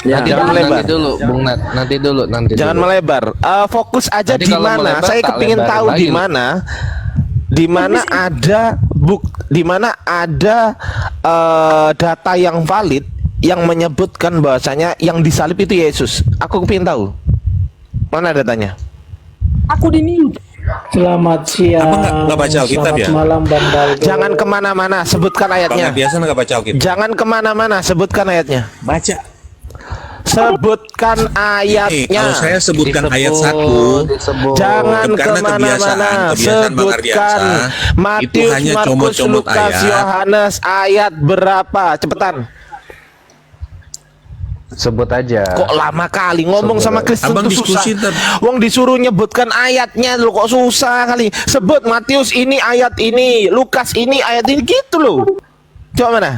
Ya, Nanti jangan dulu, melebar. nanti dulu, Bung Nat. Nanti dulu. Jangan melebar. Fokus aja Nanti di kalau mana. melebar, Saya tak kepingin lebarin tahu lagi di lu. mana. Di mana ada data yang valid yang menyebutkan bahwasanya yang disalib itu Yesus. Aku kepingin tahu. Mana datanya? Aku di mute. Selamat siang. Abang nggak baca Alkitab Selamat ya? malam Bang Baldo. Jangan kemana-mana, sebutkan Bang ayatnya. biasa nggak baca Alkitab. Jangan kemana-mana, sebutkan ayatnya. Baca. Sebutkan ayatnya. Kalau saya sebutkan ayat 1, Jangan karena kemana-mana, kebiasaan Bang sebutkan Ardiansa, itu Matius, hanya Markus, comot-comot Lukas, ayat. Yohanes ayat berapa? Cepetan. Sebut aja. Kok lama kali ngomong sama Kristen Abang tuh susah. diskusi Wong disuruh nyebutkan ayatnya lo kok susah kali. Sebut Matius ini ayat ini, Lukas ini ayat ini gitu loh. Coba mana?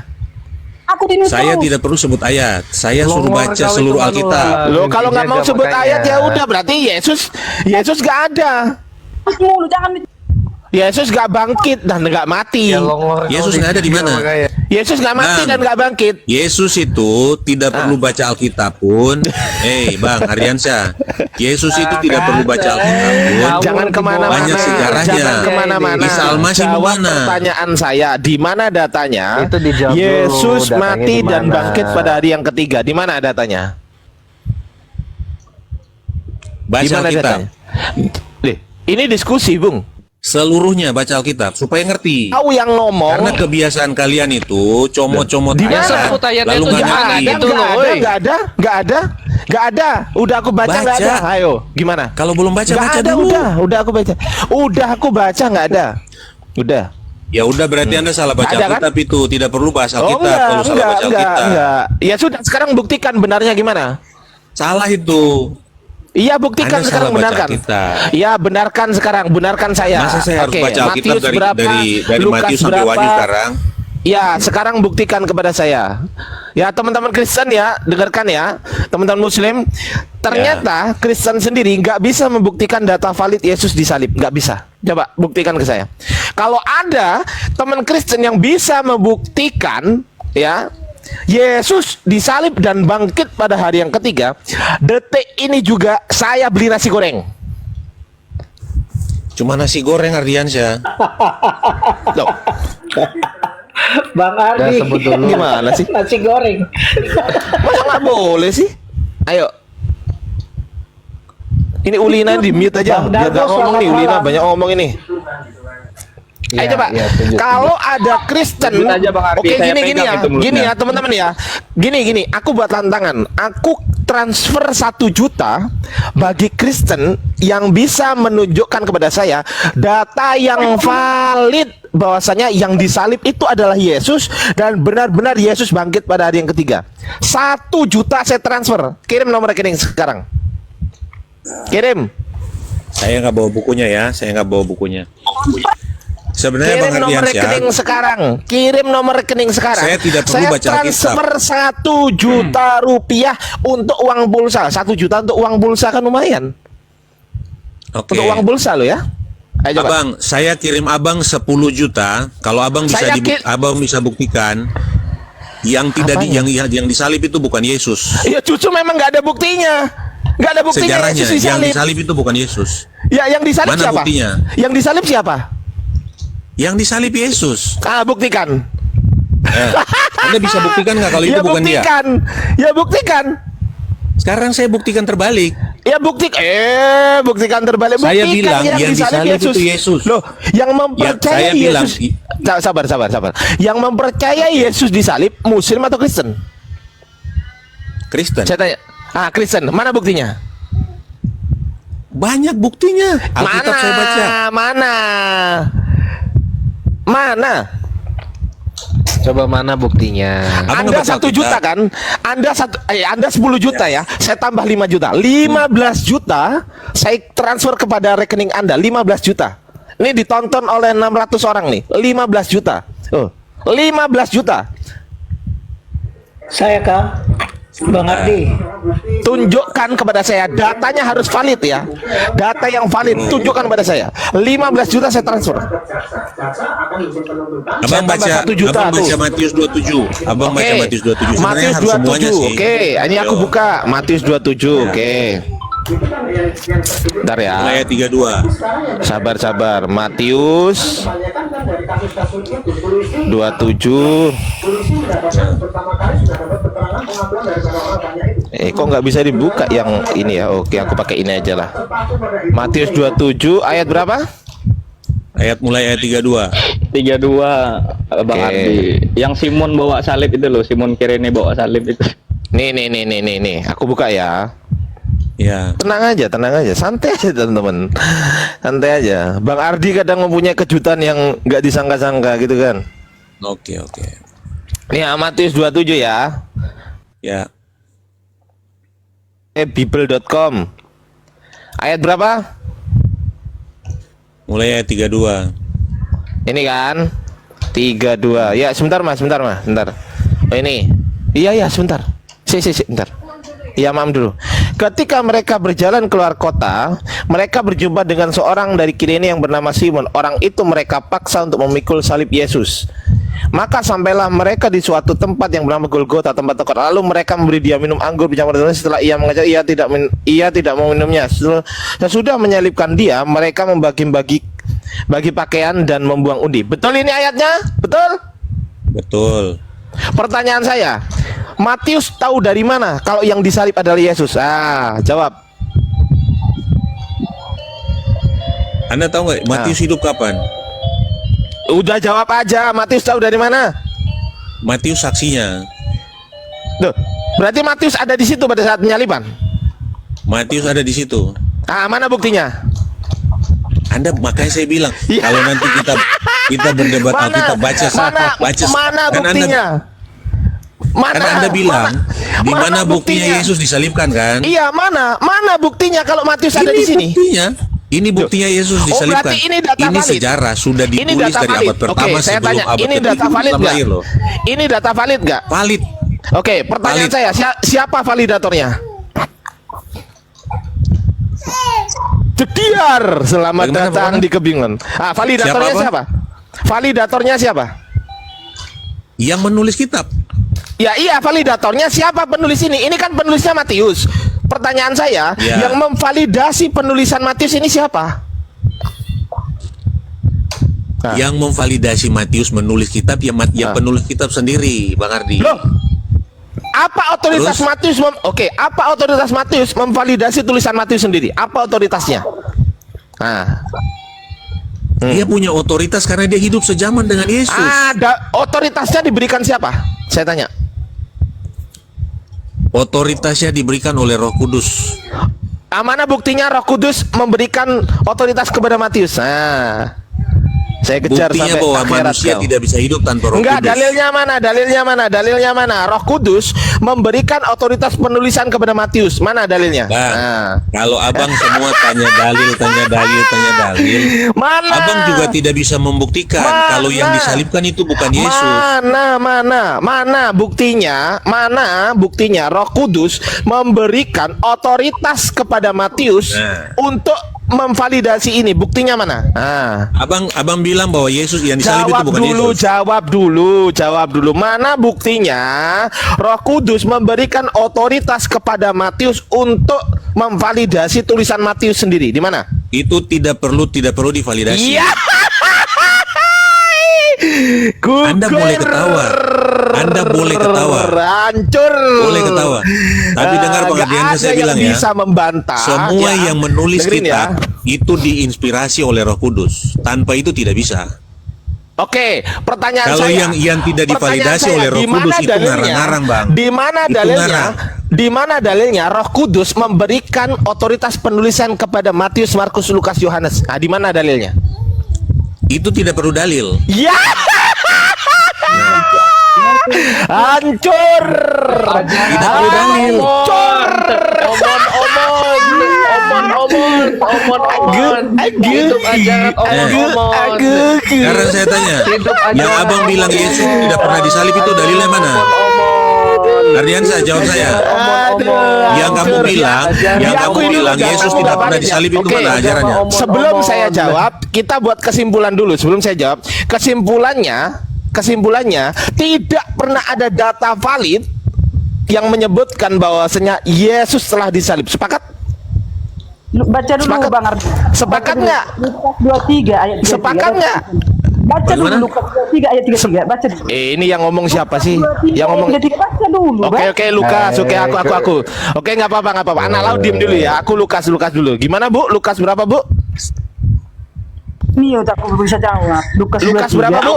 Aku di mute. Saya tidak perlu sebut ayat. Saya suruh Longor baca kau seluruh itu, Alkitab. Manuel. Lo kalau nggak mau Dijaga sebut makanya. ayat ya udah berarti Yesus gak ada. Mulu jangan Yesus gak bangkit dan gak mati. Ya, longor kau Yesus nggak ada di mana? makanya. Yesus gak mati Bang. dan gak bangkit. Yesus itu tidak perlu baca Alkitab pun. Bang Ardiansyah, Yesus itu tidak perlu baca Alkitab pun. Kamu Jangan kemana-mana. banyak sejarahnya. Jangan kemana-mana. Isa Al-Masih di Jawab mana? pertanyaan saya. Di mana datanya? Itu dijawab dulu, Yesus datanya mati di dan mana? bangkit pada hari yang ketiga. Di mana datanya? Di Baca mana Alkitab. datanya? Ini diskusi, Bung. Seluruhnya baca Alkitab supaya ngerti. Tahu yang ngomong. Karena kebiasaan kalian itu comot-comot Di Ya, mana? sebut ayatnya lalu itu nggak di mana? ngerti. Itu loh, woi. Gak ada. Udah aku baca nggak Baca. ada. Ayo, gimana? Kalau belum baca Nggak baca ada, dulu. udah aku baca. Udah aku baca nggak ada. Udah. Ya udah berarti Anda salah baca Ada, kan? Alkitab itu, tidak perlu bahas Oh Alkitab kalau salah baca Alkitab. enggak. Ya sudah, sekarang buktikan benarnya gimana? Salah itu. Iya, buktikan Anda sekarang, salah baca benarkan. Alkitab. Iya, benarkan sekarang, benarkan saya. Masa saya harus Oke, baca Alkitab Matius dari berapa, Lukas Matius sampai berapa? Wahyu sekarang? Ya, sekarang buktikan kepada saya. Ya, teman-teman Kristen ya, dengarkan ya, teman-teman Muslim. Ternyata Kristen sendiri nggak bisa membuktikan data valid Yesus disalib, nggak bisa. Coba buktikan ke saya. Kalau ada teman Kristen yang bisa membuktikan, ya, Yesus disalib dan bangkit pada hari yang ketiga, detik ini juga saya beli nasi goreng. Cuma nasi goreng Ardiansyah. Loh, Bang Ardi. Udah, sebut dulu. Gimana sih? Nasi goreng. masa nggak boleh sih? Ayo. Ini Ulina di mute aja. Bang Biar Dago, nggak ngomong nih, selamat Ulina malam. banyak ngomong ini. Ya, Ayo coba, ya, setuju, kalau ada Kristen, Sebut aja, Bang Ardi, oke saya gini pegang ya, itu mulutnya. gini ya teman-teman ya, gini, aku buat tantangan, aku transfer 1 juta bagi Kristen yang bisa menunjukkan kepada saya data yang valid bahwasanya yang disalib itu adalah Yesus dan benar-benar Yesus bangkit pada hari yang ketiga. 1 juta saya transfer, kirim nomor rekening sekarang, kirim. Saya nggak bawa bukunya ya, saya nggak bawa bukunya. Sebenarnya Bang Kirim nomor rekening Ardiansyah, sekarang. Kirim nomor rekening sekarang. Saya tidak perlu baca transfer 1 juta rupiah untuk uang pulsa. 1 juta untuk uang pulsa kan lumayan. oke. Untuk uang pulsa lo ya. Ayo coba. Abang, saya kirim Abang 10 juta. Kalau Abang bisa Saya ki- Abang bisa buktikan yang tidak Apanya? yang disalib itu bukan Yesus. Ya justru memang nggak ada buktinya. Nggak ada buktinya Sejarahnya Yesus yang disalib. disalib itu bukan Yesus. Ya yang disalib Mana siapa? buktinya? Yang disalib siapa? Yang disalib Yesus. Buktikan. Anda bisa buktikan nggak kalau itu Ya bukan dia? buktikan. Ya buktikan. Sekarang saya buktikan terbalik. Ya buktikan terbalik. Saya Buktikan bilang yang disalib itu Yesus. Loh, yang mempercayai saya bilang, Yesus. Sabar. Yang mempercayai Yesus disalib Muslim atau Kristen? Kristen. Saya tanya. Kristen. Mana buktinya? Banyak buktinya. Alkitab saya baca. Mana? Coba mana buktinya? Abang Anda nggak baca 1 juta Alkitab? kan? Anda 10 juta ya. Saya tambah 5 juta. 15 juta saya transfer kepada rekening Anda 15 juta. Ini ditonton oleh 600 orang nih. 15 juta. 15 juta. Saya Kang. Bang Ardi. Tunjukkan kepada saya, datanya harus valid ya. Data yang valid, tunjukkan kepada saya. 15 juta saya transfer. Abang tambah baca 1 juta Abang baca tuh. Matius 27. Abang baca Oke. Matius 27. Sebenarnya Matius harus semuanya 27. sih. Oke, ini aku Ayo. buka Matius 27. Oke. Bentar ya. Mulai ayat 32. Sabar. Matius 27. Kok nggak bisa dibuka yang ini ya? Oke, aku pakai ini aja lah. Matius 27 ayat berapa? Mulai ayat 32. 32 Bang Oke. Ardi. Yang Simon bawa salib itu loh, Simon Kirene bawa salib itu. Nih. Aku buka ya. Ya. Tenang aja, santai aja teman-teman, santai aja. Bang Ardi kadang mempunyai kejutan yang nggak disangka-sangka gitu kan. Oke. Nih Matius 27 ya. Ya. Bible.com. Ayat berapa? Mulai ayat 32. Ini kan 32. Ya sebentar mas. Oh, ini. Iya sebentar. Sebentar. Ya maaf dulu. Ketika mereka berjalan keluar kota, mereka berjumpa dengan seorang dari Kirene yang bernama Simon. Orang itu mereka paksa untuk memikul salib Yesus. Maka sampailah mereka di suatu tempat yang bernama Golgota, tempat tekor. Lalu mereka memberi dia minum anggur bersama dengan setelah ia mengajak, ia tidak mau minumnya. Sesudah menyalibkan dia, mereka bagi pakaian dan membuang undi. Betul ini ayatnya? Betul? Pertanyaan saya, Matius tahu dari mana kalau yang disalib adalah Yesus? Jawab. Anda tahu nggak Matius hidup kapan? Udah jawab aja, Matius tahu dari mana? Matius saksinya. Tuh, berarti Matius ada di situ pada saat penyaliban. Matius ada di situ. Mana buktinya? Makanya saya bilang Ya. kalau nanti kita berdebat Alkitab baca mana kan buktinya? Kan Anda bilang di mana buktinya Yesus disalibkan kan? Iya, mana buktinya kalau Matius ada di sini? Ini buktinya Yesus disalibkan. berarti ini data valid. Sejarah sudah Ini ditulis data dari valid. abad pertama Oke, saya sebelum tanya, abad ini ke-7 data valid Islam nggak? lahir loh. Ini data valid nggak? Valid. Oke, pertanyaan Valid. saya, siapa validatornya? Jediar, selamat Bagaimana, datang bagaimana? di kebingungan. Validatornya Siapa, siapa? Validatornya siapa? Yang menulis kitab. Ya iya, validatornya siapa penulis ini? Ini kan penulisnya Matius. Pertanyaan saya, Ya. yang memvalidasi penulisan Matius ini siapa? Yang memvalidasi Matius menulis kitab ya penulis kitab sendiri, Bang Ardi. Loh, apa otoritas Terus? Matius? Apa otoritas Matius memvalidasi tulisan Matius sendiri? Apa otoritasnya? Dia punya otoritas karena dia hidup sejaman dengan Yesus. Ada otoritasnya diberikan siapa? Saya tanya. Otoritasnya diberikan oleh Roh Kudus. Mana buktinya Roh Kudus memberikan otoritas kepada Matius? Saya kejar Buktinya sampai bahwa akhirat manusia kau. tidak bisa hidup tanpa Roh Enggak, Kudus. dalilnya mana? Roh Kudus memberikan otoritas penulisan kepada Matius. Mana dalilnya? Bang, kalau abang semua tanya dalil, Mana? abang juga tidak bisa membuktikan Mana? kalau yang disalibkan itu bukan Yesus. Mana buktinya Roh Kudus memberikan otoritas kepada Matius untuk memvalidasi ini. Buktinya mana? Abang bilang bahwa Yesus yang disalib itu bukan Yesus. Jawab dulu. Mana buktinya Roh Kudus memberikan otoritas kepada Matius untuk memvalidasi tulisan Matius sendiri? Di mana? Itu tidak perlu divalidasi. Iya. Anda boleh ketawa. Hancur. Boleh ketawa. Tapi dengar Bang Nggak Ardian, ada saya yang bilang ya. bisa membantah. Semua Ya. yang menulis Dengerin kitab ya. itu diinspirasi oleh Roh Kudus. Tanpa itu tidak bisa. Oke, pertanyaan Kalau saya. yang tidak Pertanyaan divalidasi saya, oleh Roh di mana Kudus itu dalilnya? ngarang-ngarang, Bang. Di mana dalilnya Roh Kudus memberikan otoritas penulisan kepada Matius, Markus, Lukas, Yohanes? Di mana dalilnya? Itu tidak perlu dalil. Ya. Hancur. Tidak perlu dalil. Hancur. Hidup ajaran omon-omon. Sekarang saya tanya, Hidup ajaran yang abang bilang Yesus tidak pernah disalib itu dalilnya mana? omon-omon. Ardiansa, jawab saya. Aduh, Yang kamu hancur. bilang, yang Diakui kamu dulu, bilang jangan Yesus ngomong tidak pernah valid ya. disalib itu Oke. mana ajarannya? Sebelum saya jawab, kita buat kesimpulan dulu. Sebelum saya jawab, kesimpulannya tidak pernah ada data valid yang menyebutkan bahwasanya Yesus telah disalib. Sepakat? Baca dulu Sepakat. Bang Ardi. Sepakat Baca dulu. nggak? Lukas 23 ayat 33. Sepakat nggak? Baca dulu Bagaimana? Lukas 23 ayat 33. Baca dulu. Ini yang ngomong siapa sih? 23 Yang ngomong ayat 33. Baca dulu, Oke Bang. oke Lukas, oke aku. Oke nggak apa-apa. Anak laut diem dulu ya. Aku Lukas dulu. Gimana Bu? Lukas berapa Bu? Nih, aku bisa jawab. Lukas Berapa Bu?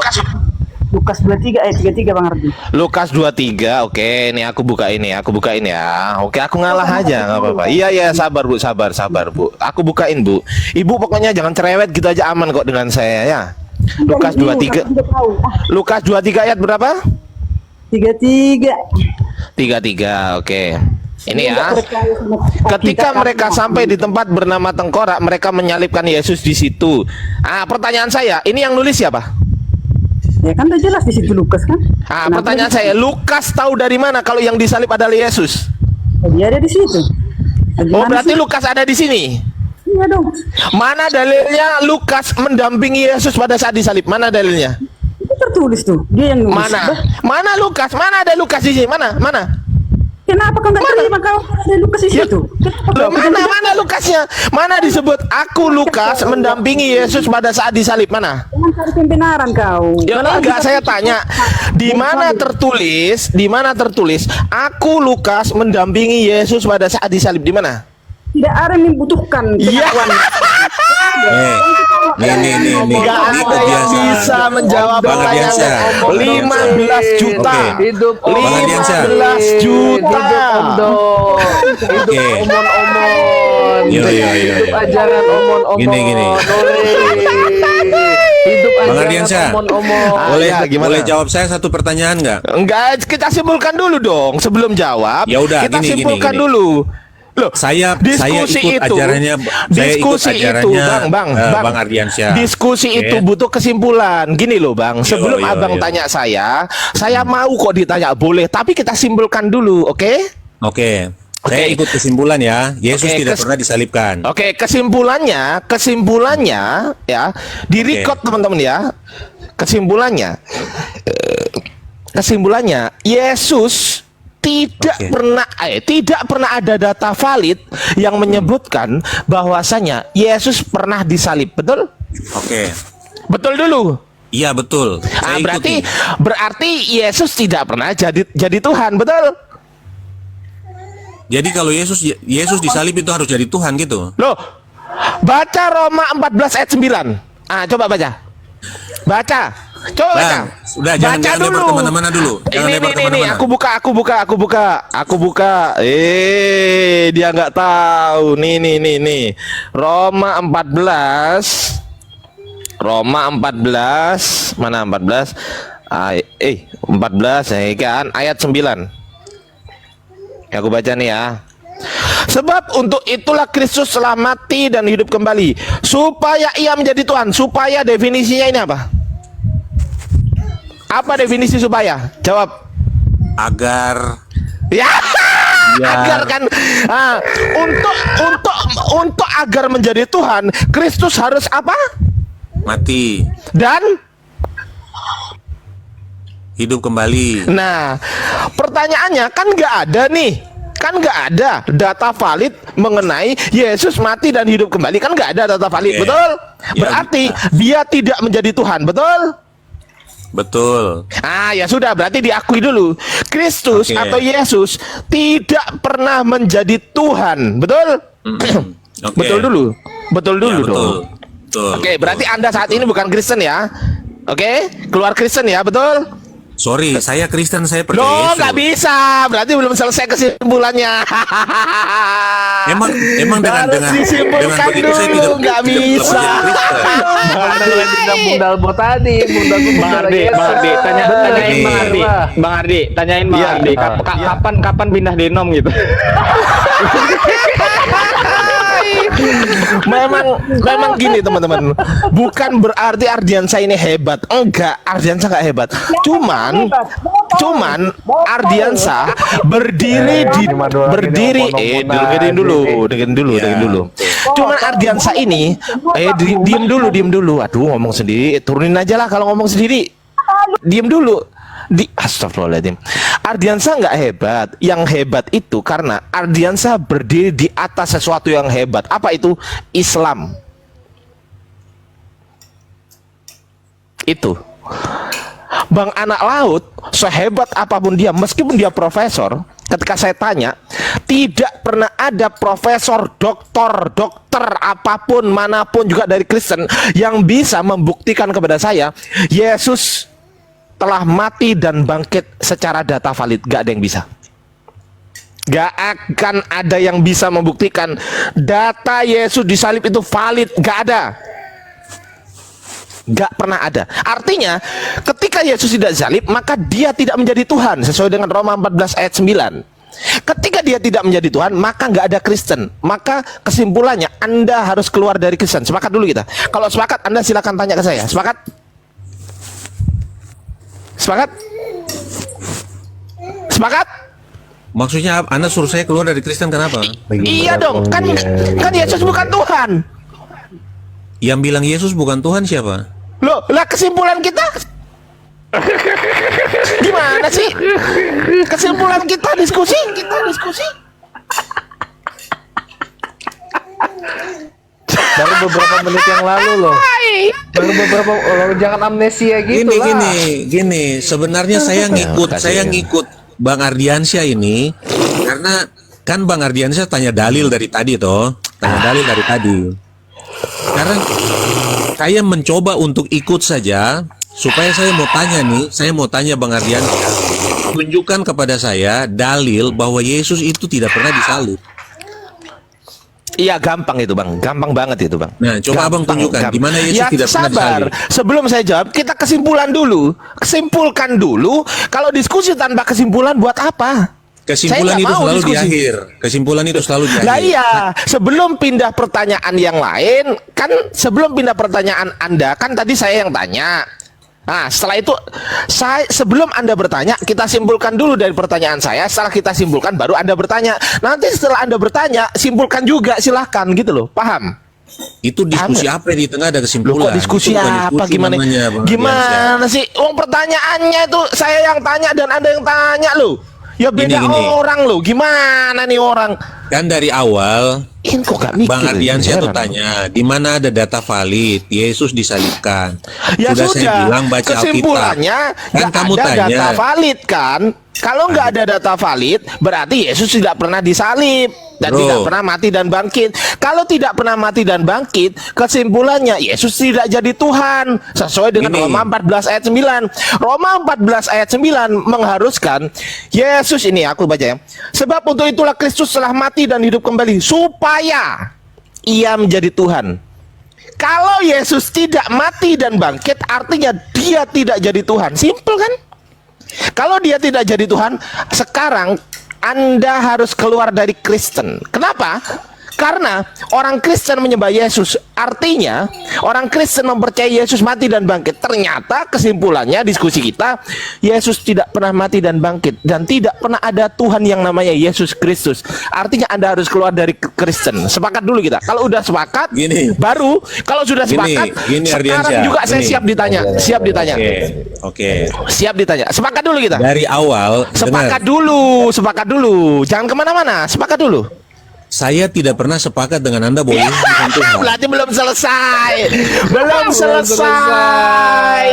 Lukas 23 ayat 33 Bang Ardi. Lukas 23. Oke, ini aku buka ini ya. Oke, aku ngalah aja nggak apa-apa. Iya sabar Bu. Aku bukain Bu. Ibu pokoknya jangan cerewet gitu aja, aman kok dengan saya ya. Lukas 23. Lukas 23 ayat berapa? 33. 33. Oke. Ini ya. Ketika mereka sampai di tempat bernama Tengkorak, mereka menyalibkan Yesus di situ. Pertanyaan saya, ini yang nulis siapa? Ya kan udah jelas di situ Lukas kan? Pertanyaan saya, Lukas tahu dari mana kalau yang disalib adalah Yesus? Dia ada di situ. Oh, berarti Lukas ada di sini. Iya dong. Mana dalilnya Lukas mendampingi Yesus pada saat disalib? Mana dalilnya? Itu tertulis tuh. Dia yang nulis. Mana? Mana Lukas? Mana ada Lukas di sini? Mana? Kenapa kau nggak terima kau ada Lukas di situ? Loh, mana Lukasnya? Mana disebut aku Lukas mendampingi Yesus pada saat disalib? Mana? Jangan cari pembenaran kau. Ya enggak, saya tanya di mana tertulis aku Lukas mendampingi Yesus pada saat disalib, di mana? Tidak ada yang membutuhkan Iya. pengakuan. Nih. Enggak ada yang bisa menjawab Bang pertanyaan. Ardiansyah. 15 juta. Oke. Hidup Bang Ardiansyah. 15 juta. Oke. Omon-omon. Yo. Hidup ajaran omon-omon. Gini. Hidup Bang ajaran Ardiansyah. omon-omon. Boleh jawab saya satu pertanyaan nggak? Enggak, kita simpulkan dulu dong sebelum jawab. Ya udah, kita gini. simpulkan dulu. Loh, Saya diskusi ikut itu, ajarannya, Bang Ardiansyah. Diskusi Oke. itu butuh kesimpulan. Gini loh, Bang. Sebelum Yo. Abang tanya saya mau kok ditanya, boleh. Tapi kita simpulkan dulu, oke? Oke. Oke. Saya ikut kesimpulan ya. Yesus Oke, tidak pernah disalibkan. Oke, kesimpulannya ya, di-record teman-teman ya. Kesimpulannya, Yesus tidak pernah ada data valid yang menyebutkan bahwasanya Yesus pernah disalib. Betul? Oke. Betul dulu. Iya betul. Saya Berarti Yesus tidak pernah jadi Tuhan, betul? Jadi kalau Yesus disalib itu harus jadi Tuhan gitu. Loh, baca Roma 14 ayat 9. Coba baca. Coba baca. Udah jangan lebar kemana-mana dulu. Jangan lebar kemana-mana. Aku buka. Dia nggak tahu. Nih. Roma 14. Mana 14? 14 ya kan ayat 9. Aku baca nih ya. Sebab untuk itulah Kristus telah mati dan hidup kembali supaya ia menjadi Tuhan. Supaya definisinya ini apa? Apa definisi supaya? Jawab. Agar Agar kan untuk agar menjadi Tuhan, Kristus harus apa? mati, Dan hidup kembali. nah, pertanyaannya kan nggak ada data valid mengenai Yesus mati dan hidup kembali, kan nggak ada data valid, Oke. betul? Ya, Berarti dia tidak menjadi Tuhan, betul? Betul. Ya sudah, berarti diakui dulu Kristus Oke. atau Yesus tidak pernah menjadi Tuhan, betul? Oke. Betul dulu Ya, dong. betul. Oke, berarti Anda saat ini bukan Kristen ya? Oke, keluar Kristen ya, betul? Sorry, saya Kristen, saya percaya Loh, Yesus. nggak bisa. Berarti belum selesai kesimpulannya. Emang dengan Harus disimpulkan begitu saya dulu, nggak bisa. Bundal bot tadi, Bang Ardi, tanyain Bang Iya, Ardi, iya. kapan pindah denom gitu. memang gini teman-teman. Bukan berarti Ardiansa ini hebat. Enggak, Ardiansa enggak hebat. Cuman Ardiansa berdiri dengerin dulu. Cuman Ardiansa ini diem dulu. Aduh, ngomong sendiri, turunin aja lah kalau ngomong sendiri. Diem dulu. Astagfirullahaladzim. Ardiansa nggak hebat. Yang hebat itu karena Ardiansa berdiri di atas sesuatu yang hebat. Apa itu? Islam. Itu. Bang Anak Laut, sehebat apapun dia, meskipun dia profesor, ketika saya tanya, tidak pernah ada profesor, dokter apapun, manapun juga dari Kristen yang bisa membuktikan kepada saya Yesus telah mati dan bangkit secara data valid. Gak ada yang bisa. Gak akan ada yang bisa membuktikan data Yesus disalib itu valid. Gak ada. Gak pernah ada. Artinya ketika Yesus tidak salib, maka dia tidak menjadi Tuhan sesuai dengan Roma 14 ayat 9. Ketika dia tidak menjadi Tuhan, maka nggak ada Kristen. Maka kesimpulannya Anda harus keluar dari Kristen. Sepakat dulu kita. Kalau sepakat, Anda silakan tanya ke saya. Sepakat? Sepakat? Sepakat? Maksudnya Anda suruh saya keluar dari Kristen kenapa? Iya dong, kan Yesus bukan Tuhan. Yang bilang Yesus bukan Tuhan siapa? Loh, lah kesimpulan kita gimana sih? Kesimpulan kita diskusi. Baru beberapa menit yang lalu loh. Jangan amnesia gitu lah. Gini. Sebenarnya saya ngikut Bang Ardiansyah ini karena kan Bang Ardiansyah tanya dalil dari tadi toh. Karena saya mencoba untuk ikut saja supaya saya mau tanya Bang Ardiansyah, tunjukkan kepada saya dalil bahwa Yesus itu tidak pernah disalib. Iya, gampang itu Bang, gampang banget itu Bang. Nah, coba Abang tunjukkan di mana Yesus tidak pernah disalib. Sebelum saya jawab, kita kesimpulan dulu. Kesimpulan dulu. Kalau diskusi tanpa kesimpulan buat apa? Kesimpulan itu selalu di akhir. Kesimpulan itu selalu di akhir. Nah iya, sebelum pindah pertanyaan yang lain, kan sebelum pindah pertanyaan Anda, kan tadi saya yang tanya. Nah, setelah itu sebelum Anda bertanya, kita simpulkan dulu dari pertanyaan saya. Setelah kita simpulkan, baru Anda bertanya. Nanti setelah Anda bertanya, simpulkan juga, silahkan gitu loh. Paham? Itu diskusi apa di tengah ada kesimpulan? Loh, kok diskusi apa? Gimana sih? Pertanyaannya itu saya yang tanya dan Anda yang tanya loh. Ya beda orang loh. Gimana nih orang? Kan dari awal kok gak mikir, Bang Ardiansyah tuh tanya, di mana ada data valid Yesus disalibkan? Ya sudah, saya bilang baca kesimpulannya Alkitab. Kan kamu ada tanya data valid kan? Kalau nggak ada data valid, berarti Yesus tidak pernah disalib dan tidak pernah mati dan bangkit. Kalau tidak pernah mati dan bangkit, kesimpulannya Yesus tidak jadi Tuhan sesuai dengan Roma 14 ayat 9. Roma 14 ayat 9 mengharuskan Yesus ini, aku baca ya. Sebab untuk itulah Kristus telah mati dan hidup kembali supaya ia menjadi Tuhan. Kalau Yesus tidak mati dan bangkit, artinya dia tidak jadi Tuhan. Simpel kan? Kalau dia tidak jadi Tuhan, sekarang Anda harus keluar dari Kristen. Kenapa? Karena orang Kristen menyembah Yesus. Artinya orang Kristen mempercayai Yesus mati dan bangkit. Ternyata kesimpulannya diskusi kita, Yesus tidak pernah mati dan bangkit, dan tidak pernah ada Tuhan yang namanya Yesus Kristus. Artinya Anda harus keluar dari Kristen. Sepakat dulu kita. Kalau udah sepakat, baru kalau sudah sepakat, sekarang juga saya siap ditanya. Siap ditanya. Oke. Siap ditanya. Sepakat dulu kita. Dari awal. Sepakat dulu. Sepakat dulu. Jangan kemana-mana. Sepakat dulu. Saya tidak pernah sepakat dengan Anda bahwa Yesus bukan Tuhan. Berarti belum selesai. Belum selesai.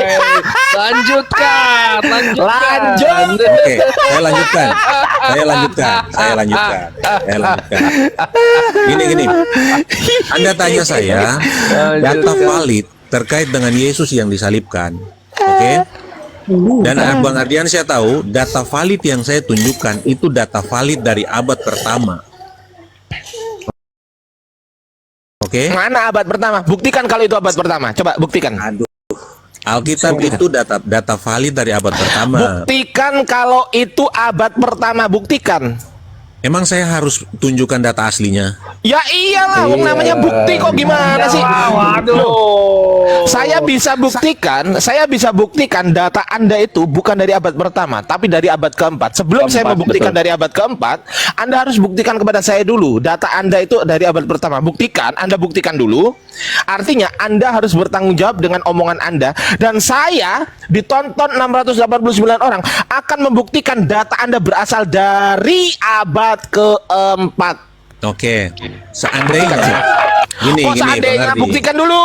Lanjutkan. Oke, saya lanjutkan. Gini. Anda tanya saya data valid terkait dengan Yesus yang disalibkan. Oke? Dan Bang Ardiansyah tahu data valid yang saya tunjukkan itu data valid dari abad pertama. Oke. Mana abad pertama? Buktikan kalau itu abad pertama. Coba buktikan. Aduh. Alkitab itu data valid dari abad pertama. Buktikan kalau itu abad pertama. Buktikan. Emang saya harus tunjukkan data aslinya? Ya iyalah, wong namanya bukti kok gimana sih? Loh, saya bisa buktikan data Anda itu bukan dari abad pertama, tapi dari abad keempat. Sebelum saya membuktikan dari abad keempat, Anda harus buktikan kepada saya dulu data Anda itu dari abad pertama. Anda buktikan dulu. Artinya Anda harus bertanggung jawab dengan omongan Anda, dan saya ditonton 689 orang akan membuktikan data Anda berasal dari abad keempat. Oke. Seandainya Seandainya, Ardi. buktikan dulu.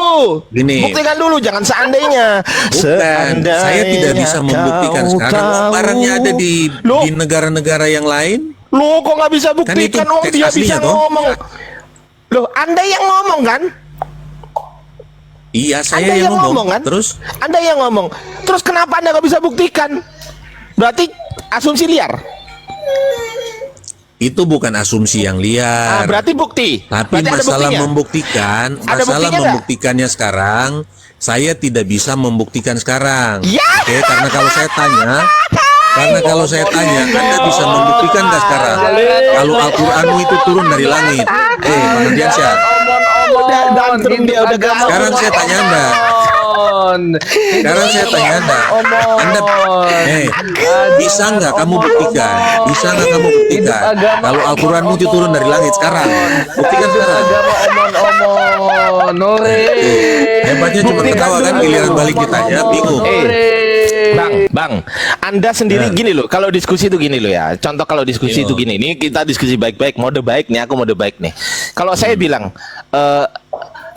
Gini. Buktikan dulu, jangan seandainya. Bukan, saya tidak bisa membuktikan sekarang. Barangnya ada di negara-negara yang lain. Loh, kok nggak bisa buktikan? itu Wong teks dia aslinya, bisa toh. ngomong. Loh, Anda yang ngomong kan? Iya, saya Anda yang ngomong. kan? Terus Anda yang ngomong. Terus kenapa Anda nggak bisa buktikan? Berarti asumsi liar. itu bukan asumsi yang liar. Berarti bukti. Tapi berarti ada masalah buktinya. masalah buktinya nggak? membuktikannya sekarang, saya tidak bisa membuktikan sekarang. Ya! Oke, karena kalau saya tanya, Anda bisa membuktikan nggak sekarang? Kalau Al-Quranmu itu turun dari langit. Bang Ardiansyah, sekarang saya tanya Anda. Sekarang saya tanya Anda, bisa nggak kamu buktikan? Bisa nggak kamu buktikan kalau Al-Quranmu itu turun dari langit sekarang? Buktikan sekarang. Hebatnya cuma ketawa kan, giliran balik ditanya bingung. Bang, Anda sendiri gini loh. Kalau diskusi itu gini loh ya. Contoh kalau diskusi itu gini. Ini kita diskusi baik-baik, mode baik nih. Aku mode baik nih. Kalau saya bilang,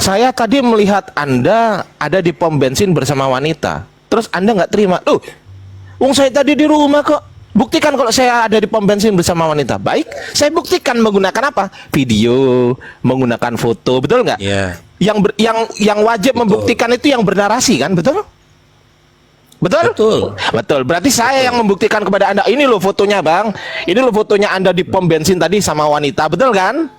saya tadi melihat Anda ada di pom bensin bersama wanita. Terus Anda nggak terima. Wong saya tadi di rumah kok. Buktikan kalau saya ada di pom bensin bersama wanita. Baik, saya buktikan menggunakan apa? Video, menggunakan foto, betul nggak? Iya. Yang wajib membuktikan itu yang bernarasi kan, betul? Betul. Berarti saya yang membuktikan kepada Anda, ini loh fotonya Bang. Ini loh fotonya Anda di pom bensin tadi sama wanita, betul kan?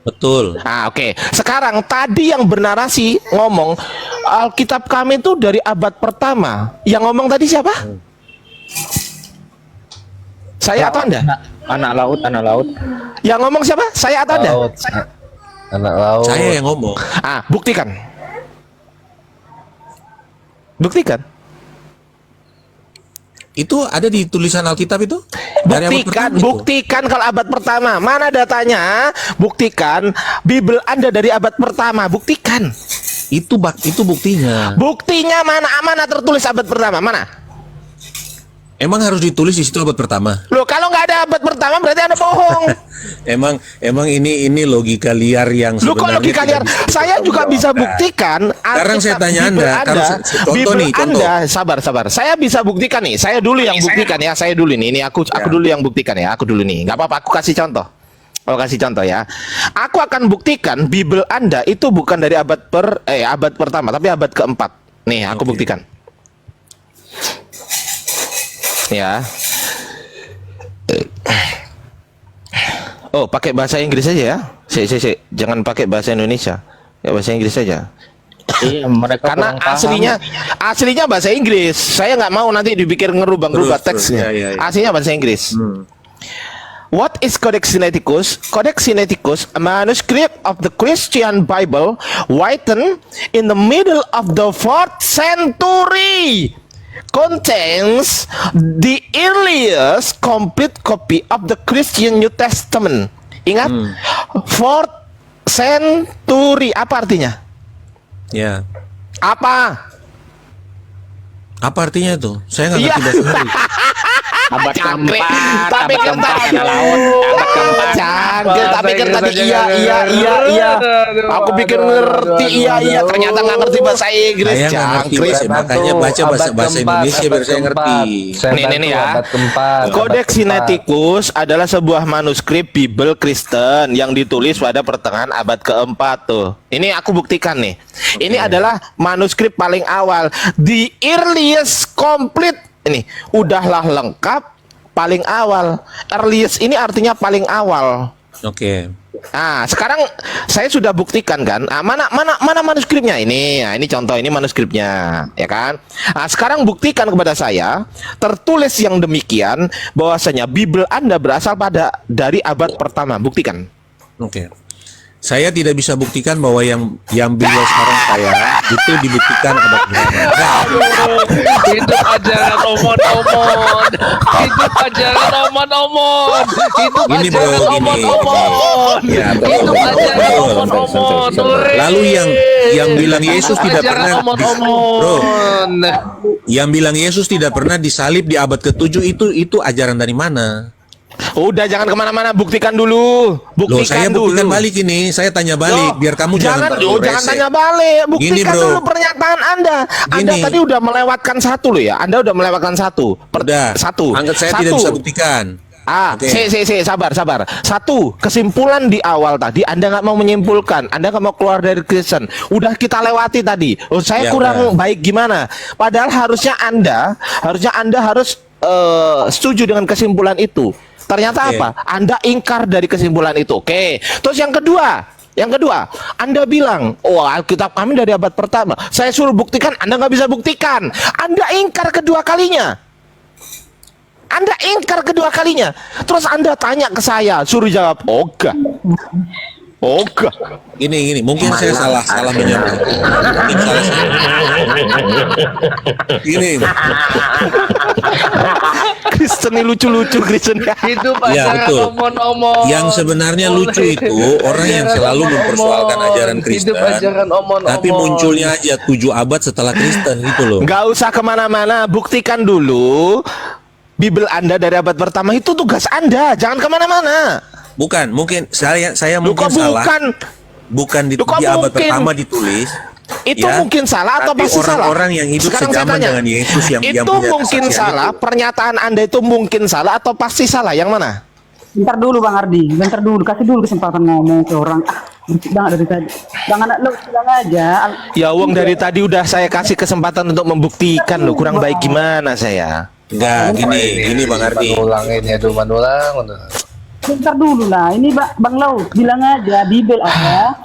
Betul. Oke. Sekarang tadi yang bernarasi ngomong Alkitab kami itu dari abad pertama. Yang ngomong tadi siapa? Saya atau Anda? Anak laut. Yang ngomong siapa? Saya atau Anda? Anak laut. Saya yang ngomong. Buktikan. Itu ada di tulisan Alkitab itu? Dari abad pertama itu? Buktikan kalau abad pertama. Mana datanya? Buktikan Bible Anda dari abad pertama. Buktikan. Itu buktinya. Buktinya mana tertulis abad pertama? Mana? Emang harus ditulis di situ abad pertama? Loh, kalau nggak ada abad pertama berarti Anda bohong. emang ini logika liar yang Lu sebenarnya kok logika liar? Saya juga bisa buktikan. Sekarang saya tanya Bible Anda, contoh. Sabar. Saya bisa buktikan nih. Saya dulu yang buktikan ya. Saya dulu nih. Ini aku dulu yang buktikan ya. Aku dulu nih. Nggak apa-apa. Aku kasih contoh. Ya. Aku akan buktikan Bible Anda itu bukan dari abad pertama, tapi abad keempat. Nih, aku buktikan. Ya. Pakai bahasa Inggris aja ya. Jangan pakai bahasa Indonesia. Ya, bahasa Inggris aja. Iya, mereka Karena kurang paham. aslinya bahasa Inggris. Saya nggak mau nanti dipikir ngerubah teksnya. Ya. Aslinya bahasa Inggris. What is Codex Sinaiticus? Codex Sinaiticus, a manuscript of the Christian Bible, written in the middle of the 4th century, contains the earliest complete copy of the Christian New Testament. Ingat, 4th century. Apa artinya? Ya. Apa artinya itu? Saya nggak ngerti bahasa Inggris. Abad Cangkrik. keempat. Tapi Abad kan keempat tadi ada laut. Abad keempat. Cangkrik, tapi kan tadi iya. Aku pikir ngerti iya. Ternyata nggak ngerti bahasa Inggris. Saya nggak ngerti Cangkrik. bahasa, makanya baca bahasa Indonesia biar saya ngerti. Nih ya. Abad keempat. Codex Sinaiticus adalah sebuah manuskrip Bible Kristen yang ditulis pada pertengahan abad keempat tuh. Ini aku buktikan nih. Ini adalah manuskrip paling awal. The earliest complete. Ini udahlah lengkap paling awal. Earliest ini artinya paling awal. Oke. Nah, sekarang saya sudah buktikan kan. Ah, mana manuskripnya ini? Nah, ini contoh, ini manuskripnya, ya kan? Nah, sekarang buktikan kepada saya tertulis yang demikian bahwasanya Bible Anda berasal dari abad pertama. Buktikan. Oke. Saya tidak bisa buktikan bahwa yang Bible sekarang saya itu dibuktikan abad pertama. Nah, Hidup ajaran omon-omon. Hidup ajaran omon-omon. Hidup Gini, bro, ajaran gini. omon-omon. Ya, betul, Hidup betul, ajaran betul. omon-omon. Lalu yang bilang Yesus tidak Ajaran pernah omon-omon. yang bilang Yesus tidak pernah disalib di abad ke-7 itu ajaran dari mana? Udah, jangan kemana-mana, buktikan dulu. Loh, saya Buktikan buktikan dulu. balik ini. Saya tanya balik Loh, biar kamu jangan jangan tanya balik. Buktikan Gini, bro. dulu pernyataan Anda. Anda Gini. tadi udah melewatkan satu loh ya. Anda udah melewatkan satu. Udah. Satu. Anggap saya Satu. tidak bisa buktikan. Oke. Sabar. Satu, kesimpulan di awal tadi Anda nggak mau menyimpulkan, Anda nggak mau keluar dari Kristen. Udah kita lewati tadi. Oh, saya Ya, kurang udah. baik gimana? Padahal harusnya Anda harus setuju dengan kesimpulan itu. Ternyata Oke. apa? Anda ingkar dari kesimpulan itu. Oke. Terus yang kedua, Anda bilang, oh Alkitab kami dari abad pertama. Saya suruh buktikan, Anda nggak bisa buktikan. Anda ingkar kedua kalinya. Terus Anda tanya ke saya, suruh jawab, Oga. Gini, mungkin saya salah menyampaikan. Mungkin salah saya. Gini, Kristen ini lucu-lucu Kristen ya. Hidup Ya, ajaran betul. omon-omon. yang sebenarnya lucu itu orang yang selalu mempersoalkan ajaran Kristen, Hidup ajaran omon-omon. tapi munculnya aja 7 abad setelah Kristen gitu loh. Nggak usah kemana-mana, buktikan dulu Bible Anda dari abad pertama. Itu tugas Anda, jangan kemana-mana. Bukan, mungkin saya Lu mungkin kok salah. bukan? Di Lu kok abad mungkin? pertama ditulis. Itu Ya, mungkin salah atau tapi pasti salah? orang-orang yang hidup Sekarang saya sejaman tanya, dengan Yesus yang itu punya mungkin kesaksian salah, itu. pernyataan Anda itu mungkin salah atau pasti salah? Yang mana? Bentar dulu Bang Ardi, kasih dulu kesempatan ngomong ke orang. Jangan dari tadi. Jangan lo bilang aja. Ya wong dari tadi udah saya kasih kesempatan untuk membuktikan loh, kurang baik gimana saya? Enggak, gini Bang Ardi. Manulang. Bentar dulu lah. Ini Bang Laut bilang aja Bible ada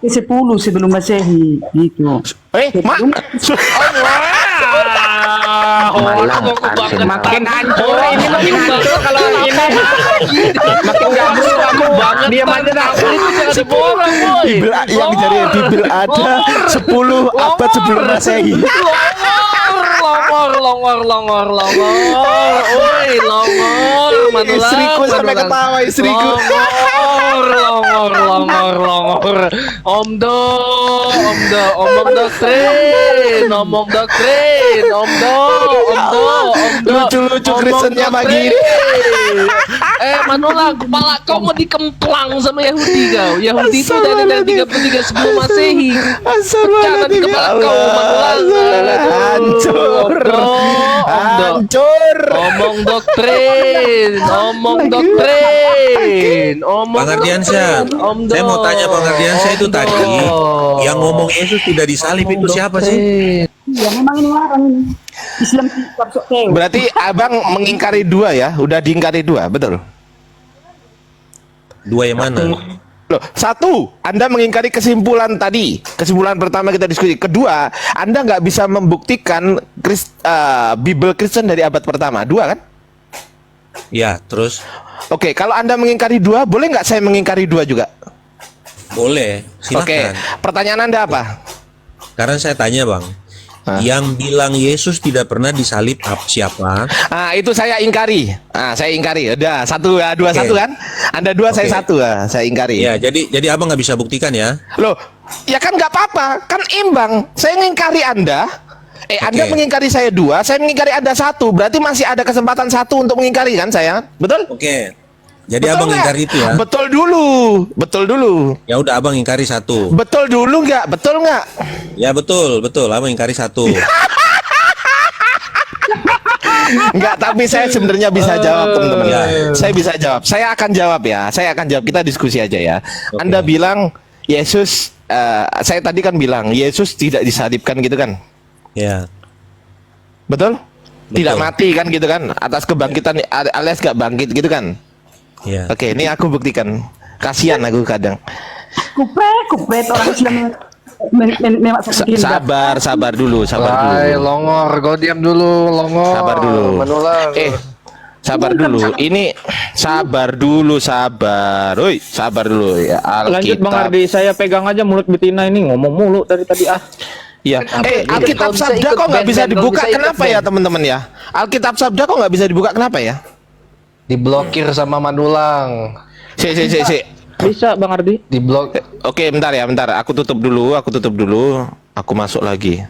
ke-10 sebelum Masehi gitu. Mak. Makin hancur ini, makin hancur kalau ini. Makin gabru kamu. Diam aja dah. Itu jangan diborong, boy. Yang dari Bible ada 10 abad sebelum Masehi. Longor. Oi, longor. Manulang. Istriku sampai Manulang. ketawa, istriku. Longor. Omdo doktrin. Lucu-lucu Kristennya pagi ini. Manulang, kepala kau mau dikemplang sama Yahudi kau. Yahudi itu dari 33 sebelum Masehi. Pecah di kepala kau, Manulang. Hancur. Bang Ardiansyah, saya mau tanya Bang Ardiansyah itu tadi yang ngomong Yesus tidak disalib itu siapa sih? Ya memang ini orang ini. Islam kitab sok keo. Berarti abang mengingkari dua ya? Udah diingkari dua, betul? Dua yang mana? Loh, satu, Anda mengingkari kesimpulan tadi. Kesimpulan pertama kita diskusi. Kedua, Anda nggak bisa membuktikan Bible Kristen dari abad pertama. Dua kan? Ya, terus Oke, kalau Anda mengingkari dua, boleh nggak saya mengingkari dua juga? boleh, Oke, silakan. pertanyaan Anda apa? Sekarang saya tanya Bang, yang bilang Yesus tidak pernah disalib siapa? Ah, itu saya ingkari. Saya ingkari. Udah, satu, dua, Oke. satu kan? Anda dua, saya Oke. satu. Saya ingkari. Ya, jadi abang nggak bisa buktikan ya? Loh, ya kan nggak apa-apa, kan imbang. Saya mengingkari Anda, Anda Oke. mengingkari saya dua, saya mengingkari Anda satu. Berarti masih ada kesempatan satu untuk mengingkari kan saya, betul? Oke. Jadi Betul abang nggak? ingkari itu ya? Betul dulu. Ya udah abang ingkari satu. Betul dulu nggak? Betul nggak? Ya betul, abang ingkari satu. Nggak, tapi saya sebenarnya bisa jawab teman-teman. Ya. Saya bisa jawab. Saya akan jawab ya. Saya akan jawab. Kita diskusi aja ya. Anda bilang Yesus, saya tadi kan bilang Yesus tidak disalibkan gitu kan? Ya. Betul? Betul. Tidak mati kan gitu kan? Atas kebangkitan alias gak bangkit gitu kan? Ya. Oke, ini aku buktikan. Kasihan aku kadang. Kupret orang Islam memang Sabar dulu. Hai, Longor, kau diam dulu, Longor. Sabar dulu. Menulang. Sabar dulu. Ini sabar dulu. Woi, sabar dulu ya. Lanjut Bang Alkitab. Ardi, saya pegang aja mulut betina ini ngomong mulu dari tadi Ya. Alkitab Kalau bisa Sabda ikut kok nggak bisa band, dibuka? kalau bisa Kenapa ikut ya band. teman-teman ya? Alkitab Sabda kok nggak bisa dibuka? Kenapa ya? Diblokir sama Manulang. Si. Bisa Bang Ardi. Diblok. Oke, bentar. Aku tutup dulu. Aku masuk lagi.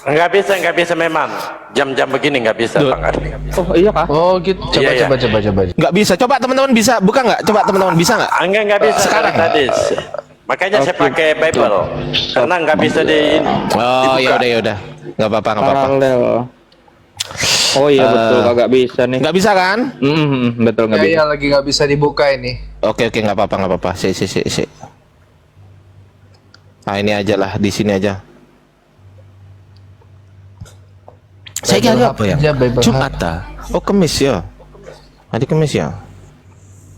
Nggak bisa memang. Jam-jam begini nggak bisa, Duh. Bang Ardi. Oh iya kah? Oh gitu. Coba Iya, iya. coba. Nggak bisa. Coba teman-teman bisa buka nggak? Coba teman-teman bisa nggak? Nggak bisa Sekarang. tadi. Makanya saya pakai Bible. Karena nggak bisa di Oh, dibuka. ya udah. Nggak apa-apa. Paralel. Oh iya betul, kagak bisa nih. Nggak bisa kan? Betul nggak bisa. Iya lagi nggak bisa dibuka ini. Oke, nggak apa-apa. Si. Ah, ini aja lah, di sini aja. Saya kira apa ya? aja, Bible Jumat dah. Oh, Kemis ya. Hari Kemis ya.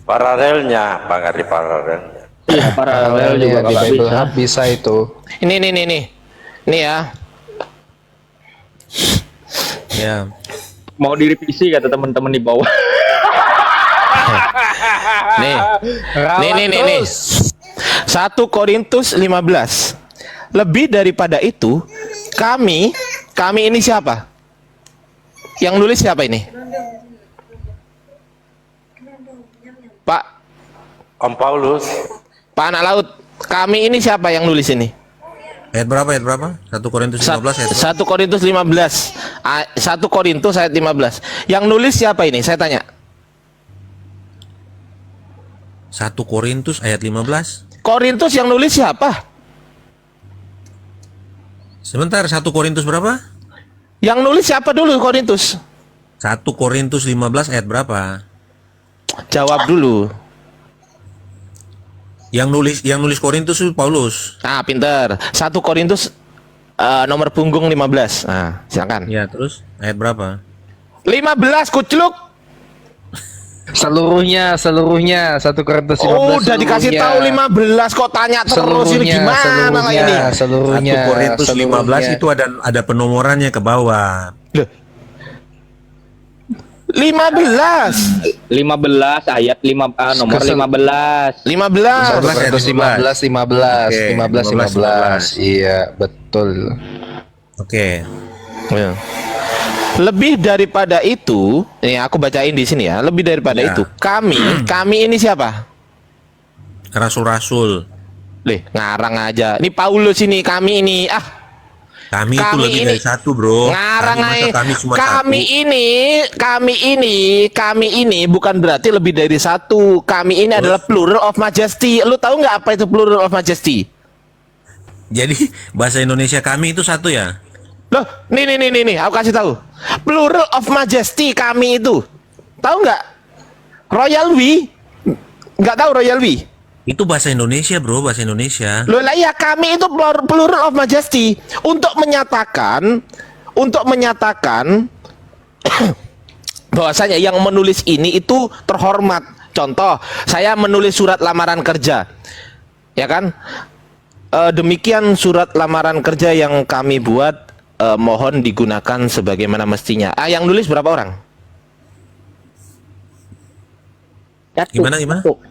Paralelnya, Bang Ardi, paralelnya. Iya, paralel juga Di kagak Bible bisa. Hub bisa itu. Ini. Nih ya. Ya. Mau direvisi kata teman-teman di bawah. Nih. 1 Korintus 15. Lebih daripada itu, kami ini siapa? Yang nulis siapa ini? Pak Paulus. Pak anak laut. Kami ini siapa yang nulis ini? Ayat berapa? 1 Korintus 15 ayat berapa? 1 Korintus 15. 1 Korintus ayat 15. Yang nulis siapa ini? Saya tanya. 1 Korintus ayat 15. Korintus yang nulis siapa? Sebentar, 1 Korintus berapa? Yang nulis siapa dulu Korintus? 1 Korintus 15 ayat berapa? Jawab dulu. Yang nulis Korintus itu Paulus. Ah, pinter. 1 Korintus nomor punggung 15. Nah, silakan. Ya, terus ayat berapa? 15 kucluk. Seluruhnya 1 Korintus 15. Oh, udah dikasih tahu 15 kok tanya terus ini gimana lah ini? 1 Korintus 15 itu ada penomorannya ke bawah. Loh. 15. 15 ayat 5 nomor 15. 15. 1 Korintus 15. Oke, 15. Iya, betul. Oke. Ya. Lebih daripada itu, ini aku bacain di sini ya. Lebih daripada Ya. itu, kami ini siapa? Rasul-rasul. Ngarang aja. Ini Paulus ini, kami ini. Kami itu Kami lebih ini. dari satu, Bro. Ngarang Masa aja. kami cuma Kami ini bukan berarti lebih dari satu. Kami ini adalah plural of majesty. Lu tahu nggak apa itu plural of majesty? satu. Jadi bahasa Indonesia kami itu satu ya? Loh, nih, aku kasih tahu. Plural of majesty kami itu. Tahu nggak? Royal we? Nggak tahu Royal we? Itu bahasa Indonesia, Bro, bahasa Indonesia. Loh lah ya, kami itu plural of majesty untuk menyatakan bahwasanya yang menulis ini itu terhormat. Contoh, saya menulis surat lamaran kerja. Ya kan? Demikian surat lamaran kerja yang kami buat, mohon digunakan sebagaimana mestinya. Yang nulis berapa orang? Gimana?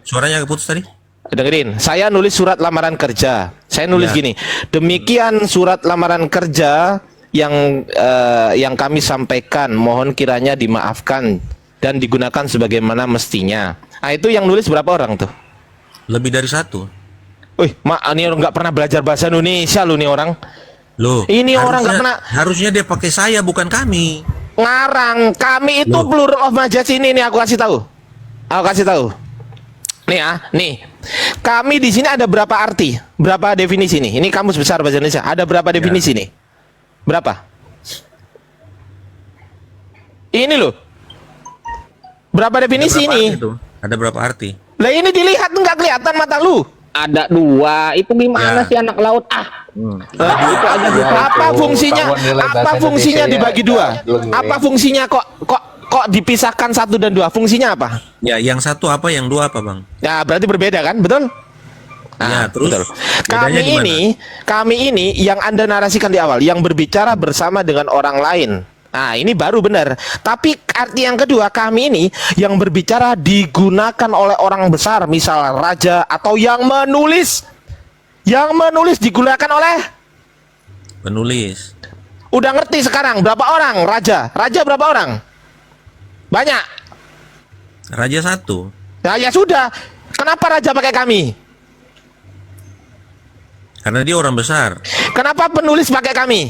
Suaranya keputus tadi? Dengerin, saya nulis surat lamaran kerja. Saya nulis Ya. gini, demikian surat lamaran kerja yang kami sampaikan, mohon kiranya dimaafkan dan digunakan sebagaimana mestinya. Nah, itu yang nulis berapa orang tuh? Lebih dari satu. Wih, ini orang nggak pernah belajar bahasa Indonesia lu nih orang. Loh, Ini orang nggak pernah harusnya dia pakai saya, bukan kami. ngarang. Kami itu Loh. plural of majesty ini nih, aku kasih tahu. Nih ya, nih. Kami di sini ada berapa arti? Berapa definisi nih? Ini kamus besar bahasa Indonesia. Ada berapa definisi nih? Berapa? Ini loh. Berapa definisi Ada berapa ini? arti tuh? Ada berapa arti? Lah ini dilihat nggak kelihatan mata lu. Ada 2. Itu gimana Ya. sih anak laut? Itu aja. Apa fungsinya? Kawan nilai Apa bahasa fungsinya Indonesia dibagi ya. dua? Belum Apa nih. fungsinya kok kok dipisahkan 1 dan 2? Fungsinya apa? Ya, yang satu apa, yang dua apa, Bang? Ya berarti berbeda kan, betul? Ya, terus betul. bedanya di mana? Kami ini yang Anda narasikan di awal, yang berbicara bersama dengan orang lain. Nah, ini baru benar. Tapi arti yang kedua, kami ini yang berbicara digunakan oleh orang besar, misal raja atau yang menulis. Yang menulis digunakan oleh Penulis. udah ngerti sekarang berapa orang raja? Raja berapa orang? Banyak. Raja satu. Nah, ya sudah. Kenapa raja pakai kami? Karena dia orang besar. Kenapa penulis pakai kami?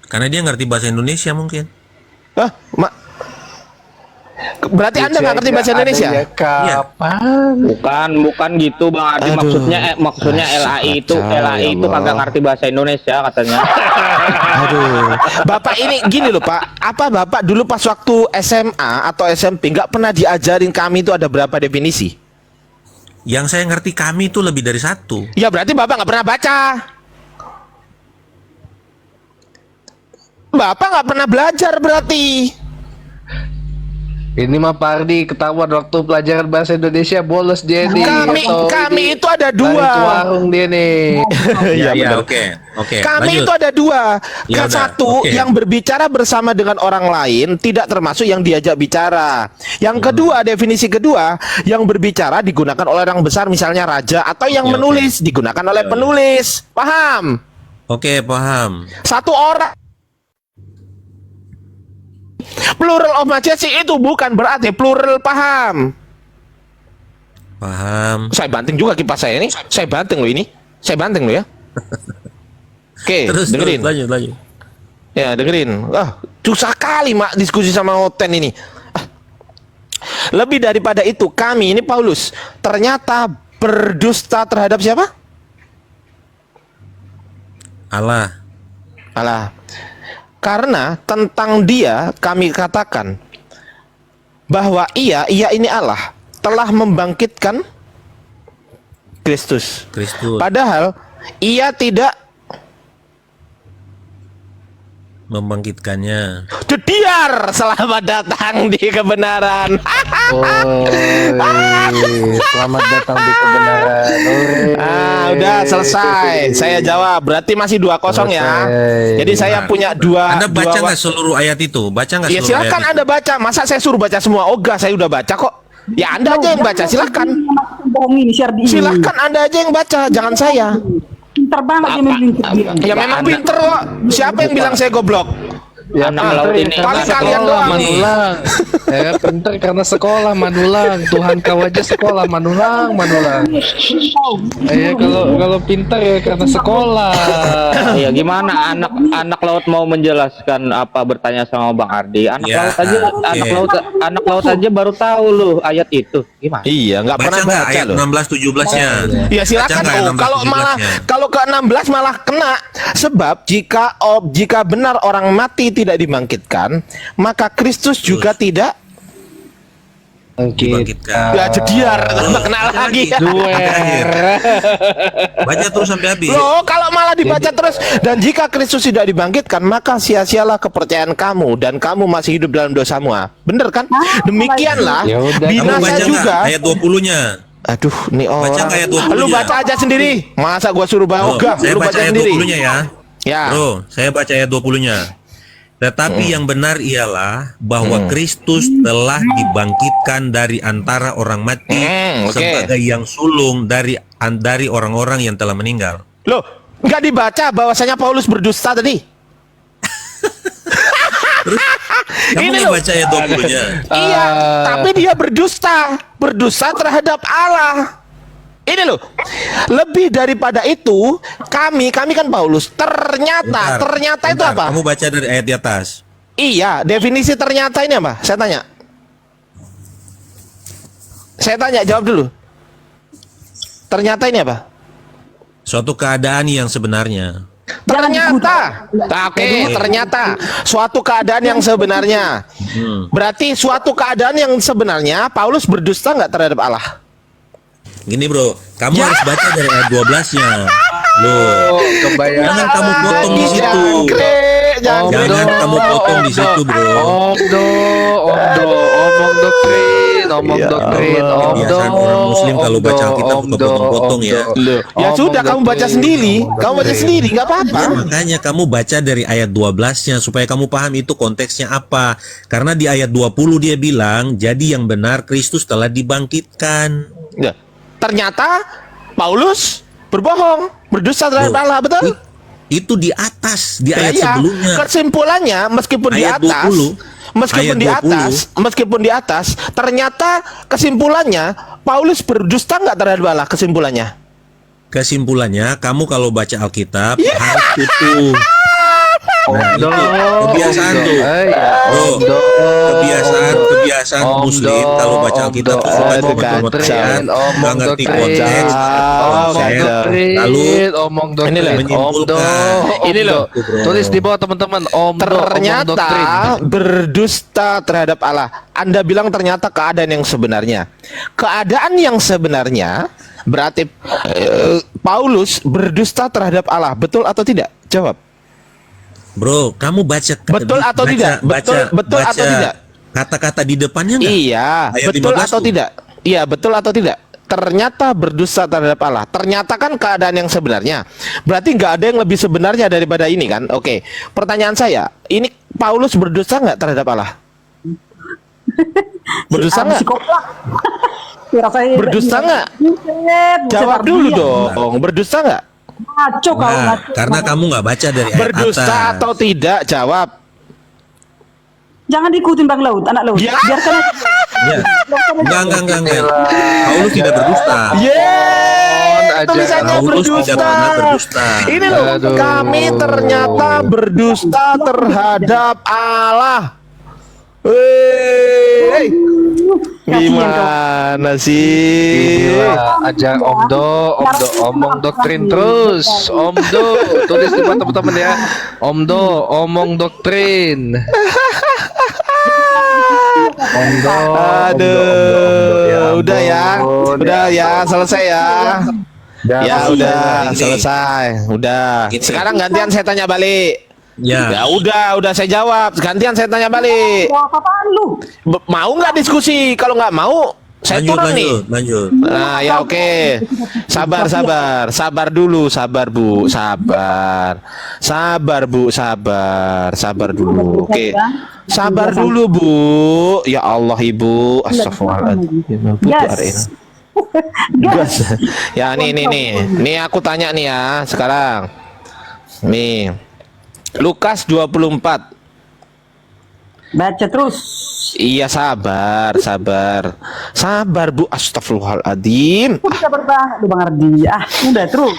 Karena dia ngerti bahasa Indonesia mungkin. Hah? Berarti Anda nggak ngerti bahasa Indonesia? Bukan gitu Bang Ardi, maksudnya LAI itu kagak ngerti bahasa Indonesia katanya. Aduh, Bapak ini gini loh Pak. Apa Bapak dulu pas waktu SMA atau SMP nggak pernah diajarin kami itu ada berapa definisi? Yang saya ngerti kami itu lebih dari satu. Ya berarti Bapak nggak pernah baca. Bapak nggak pernah belajar berarti. Ini mah Pak Ardi ketahuan waktu pelajaran bahasa Indonesia bolos dia nih. Kami itu ada dua. Lari ke warung dia nih. Iya, oke. Kami lanjut. itu ada dua. Ya udah, Satu oke. yang berbicara bersama dengan orang lain tidak termasuk yang diajak bicara. Yang kedua, definisi kedua, yang berbicara digunakan oleh orang besar, misalnya raja, atau yang Ya, menulis digunakan oleh penulis. Paham? Oke, paham. Satu orang. Plural of majesty itu bukan berarti plural, paham? Paham. Saya banting juga kipas saya ini. Saya banting loh ini. Saya banting loh ya. Oke, Terus dengerin. lanjut. Ya, dengerin. Susah kali Mak diskusi sama Oten ini. Lebih daripada itu, kami ini Paulus ternyata berdusta terhadap siapa? Allah. Karena tentang dia kami katakan bahwa ia ini Allah telah membangkitkan Kristus. Padahal ia tidak membangkitkannya. Dediar, selamat datang di kebenaran. Selamat datang di kebenaran. Udah selesai. Saya jawab. Berarti masih 2-0 ya. Jadi saya punya dua. Anda baca dua nggak seluruh ayat itu? Baca nggak Ya seluruh silakan ayat Anda baca. Masa saya suruh baca semua? Ogah, saya udah baca kok. Ya Anda aja yang baca. Silakan. Bohong ini, share di ini. Silakan Anda aja yang baca. Jangan saya. Pintar banget dia melintir dia. Ya memang pinter kok. Siapa yang bilang saya goblok? Ya, Anak laut ini. Paling kalian doang nih. Manulang. Ya pinter karena sekolah Manulang. Tuhan kau aja sekolah Manulang. Ya kalau pinter ya karena sekolah. Ya gimana anak laut mau menjelaskan apa bertanya sama Bang Ardi? Anak Ya, laut oke. anak laut aja baru tahu loh ayat itu. Gimana? Iya, nggak Baca pernah nggak baca ayat loh. 16-17-nya? Ya silakan. Baca nggak Oh, 16, kalau malah 17-nya? kalau ke 16 malah kena. Sebab jika benar orang mati tidak dibangkitkan, maka Kristus juga tidak Dibangkitkan. ya jediar. Kena lagi. Baca terus sampai habis. Loh, kalau malah dibaca terus, dan jika Kristus tidak dibangkitkan, maka sia-sialah kepercayaan kamu dan kamu masih hidup dalam dosamu. Bener kan? Demikianlah Ya udah. Kamu binasa baca juga. nggak ayat 20-nya? Aduh, nih Baca orang. nggak ayat 20-nya? Lu baca aja sendiri. Masa gua suruh baca? Bro, Ogah, saya lu baca baca ayat sendiri. 20-nya ya. Ya. Bro, saya baca ayat 20-nya. Tetapi yang benar ialah bahwa Kristus telah dibangkitkan dari antara orang mati Oke. sebagai yang sulung dari orang-orang yang telah meninggal. Loh, nggak dibaca bahwasanya Paulus berdusta tadi? Kamu Ini nggak loh. baca ayat 20-nya? Iya, tapi dia berdusta terhadap Allah. Ini loh, lebih daripada itu, kami kan Paulus. Ternyata itu Bentar, apa? Kamu baca dari ayat di atas. Iya, definisi ternyata ini apa? Saya tanya, jawab dulu. Ternyata ini apa? Suatu keadaan yang sebenarnya. Ternyata, ternyata suatu keadaan yang sebenarnya. Berarti suatu keadaan yang sebenarnya Paulus berdusta nggak terhadap Allah? Gini bro, kamu harus baca dari ayat 12-nya. Loh, jangan kamu potong di situ. jangan. Jangan kamu potong di situ, bro. Omdo, omong doktrin, omong Ya doktrin, Allah. omdo. Kebiasaan orang Muslim kalau baca Alkitab suka potong-potong ya. Loh, ya Omong sudah kamu baca doktrin, sendiri. omong Kamu baca doktrin. sendiri, nggak apa-apa. Ya, makanya kamu baca dari ayat 12-nya supaya kamu paham itu konteksnya apa. Karena di ayat 20 dia bilang, jadi yang benar Kristus telah dibangkitkan. Ya. Ternyata Paulus berbohong, berdusta terhadap Loh, Allah, betul? Itu di atas, di ayat Iya, sebelumnya. kesimpulannya meskipun di Ayat atas, 20. meskipun Ayat di 20. atas, meskipun di atas, ternyata kesimpulannya Paulus berdusta nggak terhadap Allah kesimpulannya. Kesimpulannya, kamu kalau baca Alkitab harus utuh. Nah, itu kebiasaan tuh. Bro, kebiasaan Muslim kalau baca Alkitab tuh suka comot-comot ayat, nggak ngerti konteks, lalu omong Ini loh, doktrin, menyimpulkan. Ini loh. Tulis di bawah teman-teman, omdo, omong doktrin. Ternyata berdusta terhadap Allah. Anda bilang ternyata keadaan yang sebenarnya. Keadaan yang sebenarnya berarti Paulus berdusta terhadap Allah. Betul atau tidak? Jawab. Bro, kamu baca Betul atau tidak? Betul atau tidak? Kata-kata di depannya nggak? Iya, Ayat betul 15 atau tuh. tidak? Iya, betul atau tidak? Ternyata berdusta terhadap Allah. Ternyata kan keadaan yang sebenarnya. Berarti nggak ada yang lebih sebenarnya daripada ini kan? Oke. Pertanyaan saya, ini Paulus berdusta nggak terhadap Allah? Berdusta nggak? Psikopat. Berdusta nggak? Jawab dulu dong. Berdusta nggak? Ngaco kau Nah, ngaco. karena kamu nggak baca dari ayat Berdusta atas. atau tidak? Jawab. Jangan diikutin Bang Laut, anak Laut. Ya. Biarkan aja. Ya. Enggak. Paulus tidak berdusta. Yeay, tulisannya Paulus tidak pernah berdusta. Ini loh, Aduh. kami ternyata berdusta terhadap Allah. Wey, gimana sih? Gila, ajar omdo, omong doktrin terus, omdo, tulis di bawah teman-teman ya, omdo, omong doktrin, omdo, Aduh, udah ya, selesai ya. Ya udah, Ini. selesai, udah. Ini. Sekarang gantian saya tanya balik. Ya. Ya udah saya jawab. Gantian saya tanya balik. Mau apa-apaan lu? Mau nggak diskusi? Kalau nggak mau, saya turun nih. Lanjut. Nah ya oke. Sabar dulu, sabar Bu, sabar dulu. Oke, sabar dulu Bu. Ya Allah Ibu, astagfirullahaladzim. Yes. Gas. Ya nih aku tanya nih ya sekarang. Nih, Lukas 24. Baca terus. Iya sabar Bu, astagfirullahaladzim. Udah bertahan, lu Bang Ardi. Udah terus.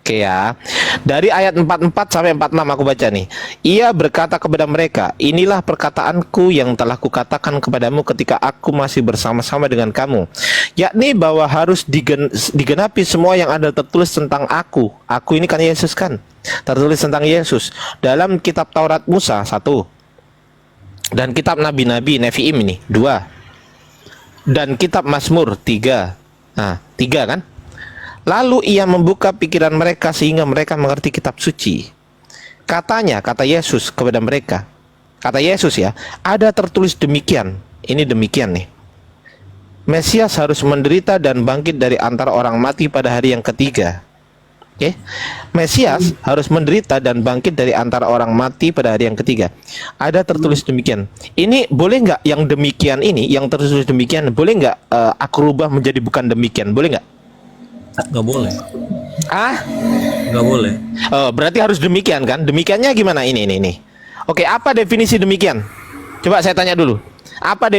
Oke ya. Dari ayat 44 sampai 46 aku baca nih. Ia berkata kepada mereka, inilah perkataanku yang telah kukatakan kepadamu ketika aku masih bersama-sama dengan kamu, yakni bahwa harus digenapi semua yang ada tertulis tentang aku. Aku ini kan Yesus kan, tertulis tentang Yesus dalam kitab Taurat Musa 1, dan kitab Nabi-Nabi Nefiim ini 2, dan kitab Mazmur 3. Nah 3 kan. Lalu ia membuka pikiran mereka sehingga mereka mengerti kitab suci. Katanya, kata Yesus kepada mereka, kata Yesus ya, ada tertulis demikian. Ini demikian nih. Mesias harus menderita dan bangkit dari antara orang mati pada hari yang ketiga. Oke, Mesias harus menderita dan bangkit dari antara orang mati pada hari yang ketiga. Ada tertulis demikian. Ini boleh nggak yang demikian ini, yang tertulis demikian, boleh nggak aku rubah menjadi bukan demikian? Boleh nggak? Nggak boleh. Nggak boleh. Oh, berarti harus demikian kan? Demikiannya gimana? Ini. Oke, apa definisi demikian? Coba saya tanya dulu.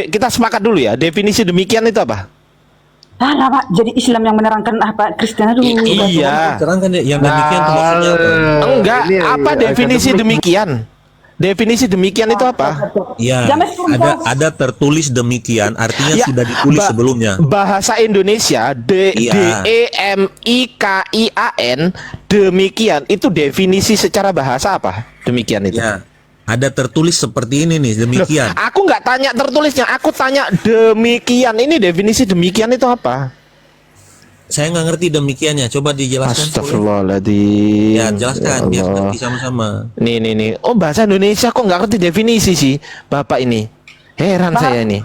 Kita sepakat dulu ya. Definisi demikian itu apa? Lama jadi Islam yang menerangkan apa Kristen dulu. Iya. Terangkan yang demikian itu maksudnya apa? Enggak, Ini apa definisi demikian? Definisi demikian itu apa? Ya, ada tertulis demikian, artinya Ya, sudah ditulis sebelumnya. Bahasa Indonesia Iya. DEMIKIAN demikian itu definisi secara bahasa apa? Demikian itu. Ya, ada tertulis seperti ini nih, demikian. Aku nggak tanya tertulisnya, aku tanya demikian. Ini definisi demikian itu apa? saya nggak ngerti demikiannya. Coba dijelaskan. Astagfirullahaladzim. Ya, jelaskan biar Allah. ngerti sama-sama. Nih. Oh, bahasa Indonesia kok nggak ngerti definisi sih, Bapak ini. Heran saya ini.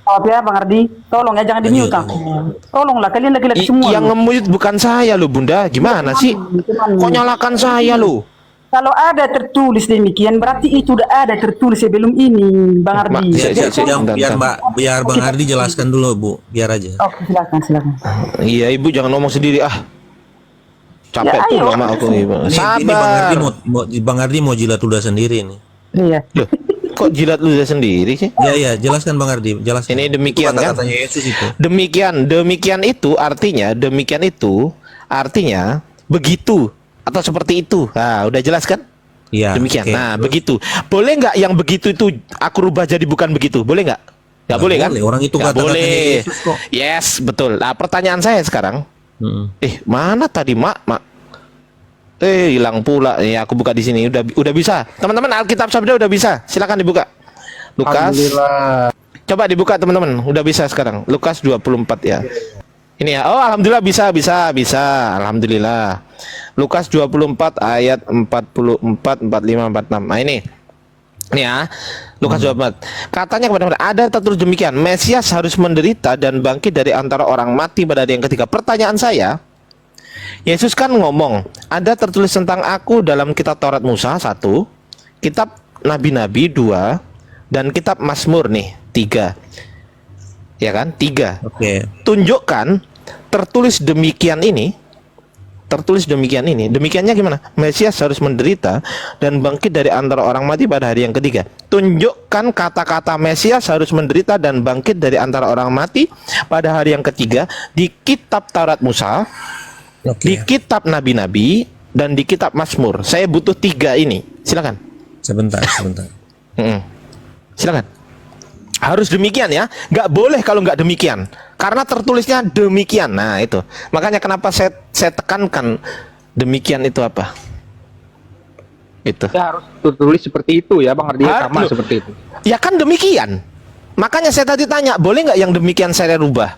Maaf ya Bang Ardi, tolong ya jangan di-mute aku. Tolonglah kalian laki-laki semua. Yang nge-mute bukan saya loh, Bunda. Gimana sih? Kok nyalakan saya loh? Kalau ada tertulis demikian berarti itu udah ada tertulis sebelum ini, Bang Ardi. Biar Bang Ardi jelaskan dulu, Bu. Biar aja. Oke, silakan. Iya, Ibu jangan ngomong sendiri ah. Capek Ya, tuh ayo. lama aku nih. Bang. Ini Sabar. Bang Ardi mau jilat ludah sendiri nih. Iya. Loh, kok jilat ludah sendiri sih? Ya, jelaskan Bang Ardi, jelaskan. Ini demikian Itu kan? kata-katanya Yesus itu. Demikian itu artinya begitu atau seperti itu. Nah, udah jelas kan? Iya. Demikian. oke. Nah, begitu. Boleh nggak yang begitu itu aku rubah jadi bukan begitu? Boleh nggak? Nggak boleh kan? boleh. Orang itu Nggak kata-katanya boleh. Yesus kok. Yes, betul. Nah, pertanyaan saya sekarang. Mana tadi, Mak? Hilang pula. Aku buka di sini. Udah bisa. Teman-teman, Alkitab Sabda udah bisa. Silakan dibuka. Lukas. Alhamdulillah. Coba dibuka teman-teman. Udah bisa sekarang. Lukas 24 ya. Ini ya. Oh, alhamdulillah bisa. Alhamdulillah. Lukas 24 ayat 44, 45, 46. Nah, ini. Ini ya. Lukas 24. Katanya kepada mereka, ada tertulis demikian, Mesias harus menderita dan bangkit dari antara orang mati pada hari yang ketiga. Pertanyaan saya, Yesus kan ngomong, ada tertulis tentang aku dalam kitab Taurat Musa 1, kitab Nabi-Nabi 2, dan kitab Mazmur nih 3. Ya kan? 3. Oke. Tunjukkan tertulis demikian ini. Demikiannya gimana? Mesias harus menderita dan bangkit dari antara orang mati pada hari yang ketiga. Tunjukkan kata-kata Mesias harus menderita dan bangkit dari antara orang mati pada hari yang ketiga di kitab Taurat Musa, di kitab Nabi-Nabi, dan di kitab Mazmur. Saya butuh 3 ini. Silakan. Sebentar. Silakan. Harus demikian ya. Nggak boleh kalau nggak demikian. Karena tertulisnya demikian. Nah itu. Makanya kenapa saya tekankan demikian itu apa? Itu. Ya, harus tertulis seperti itu ya Bang Ardi, sama Loh, seperti itu. ya kan demikian. Makanya saya tadi tanya, boleh nggak yang demikian saya rubah?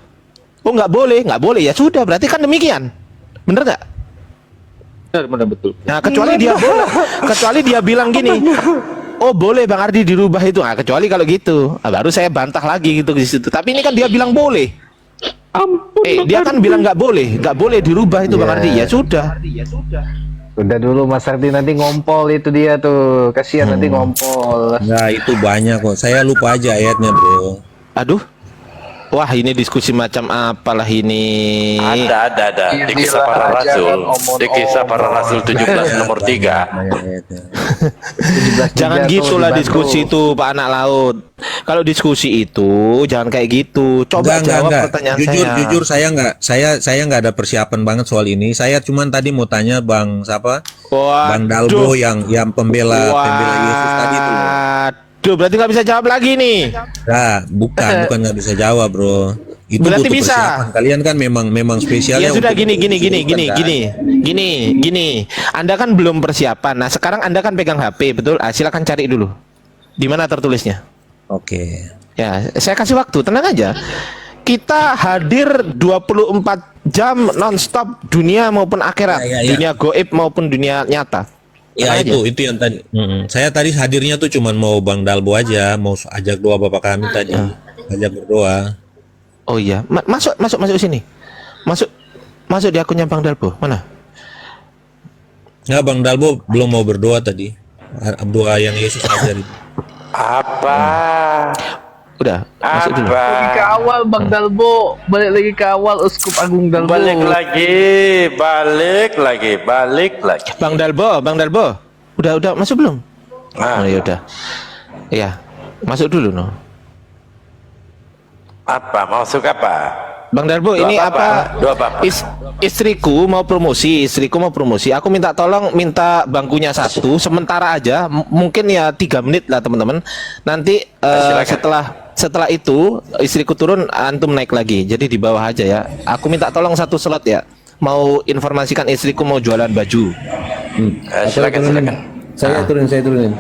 Oh nggak boleh. Ya sudah, berarti kan demikian. Bener nggak? Benar betul. Nah kecuali dia bilang gini, oh boleh Bang Ardi dirubah itu. Nah, kecuali kalau gitu, baru saya bantah lagi gitu di situ. Tapi ini kan dia bilang boleh. Ampun. Dia kan bilang nggak boleh dirubah itu Bang Ardi. Ya sudah. Udah dulu Mas Ardi, nanti ngompol itu dia tuh. Kasihan nanti ngompol. Nah, itu banyak kok. Saya lupa aja ayatnya, Bro. Aduh. Wah, ini diskusi macam apalah ini. Ada. Di kisah para rasul. Di kisah para rasul 17 nomor 3. Jangan gitulah diskusi itu Pak Anak Laut. Kalau diskusi itu jangan kayak gitu. Coba jawab pertanyaan Jujur saya nggak ada persiapan banget soal ini. Saya cuman tadi mau tanya Bang siapa? Bang Dalbo yang pembela Yesus tadi tuh. Waduh, berarti nggak bisa jawab lagi nih. Nah, bukan nggak bisa jawab, Bro. Itu Berarti butuh bisa. persiapan. Kalian kan memang spesialnya. Ya sudah untuk gini. Anda kan belum persiapan. Nah, sekarang Anda kan pegang HP, betul? Silakan cari dulu. Di mana tertulisnya? Oke. Ya, saya kasih waktu, tenang aja. Kita hadir 24 jam nonstop, dunia maupun akhirat, dunia goib maupun dunia nyata. Ya itu yang tadi. Saya tadi hadirnya tuh cuman mau Bang Dalbo aja, mau ajak doa Bapak kami tadi, ajak berdoa. Oh iya, masuk sini. Masuk di akunnya Bang Dalbo. Mana? Nggak, Bang Dalbo belum mau berdoa tadi. Doa yang Yesus ajar itu. Apa? Udah, masuk dulu. Lagi ke awal Bang Dalbo, balik lagi ke awal Uskup Agung Dalbo. Balik lagi. Bang Dalbo. Udah masuk belum? Oh ya udah. Iya, masuk dulu no. Apa? Masuk apa? Bang Dalbo, Doa ini apa? Doa apa? Istriku mau promosi. Aku minta tolong, minta bangkunya satu sementara aja, mungkin ya 3 menit lah teman-teman. Nanti setelah itu istriku turun, antum naik lagi. Jadi di bawah aja ya. Aku minta tolong 1 slot ya. Mau informasikan istriku mau jualan baju. Silakan. Saya turunin.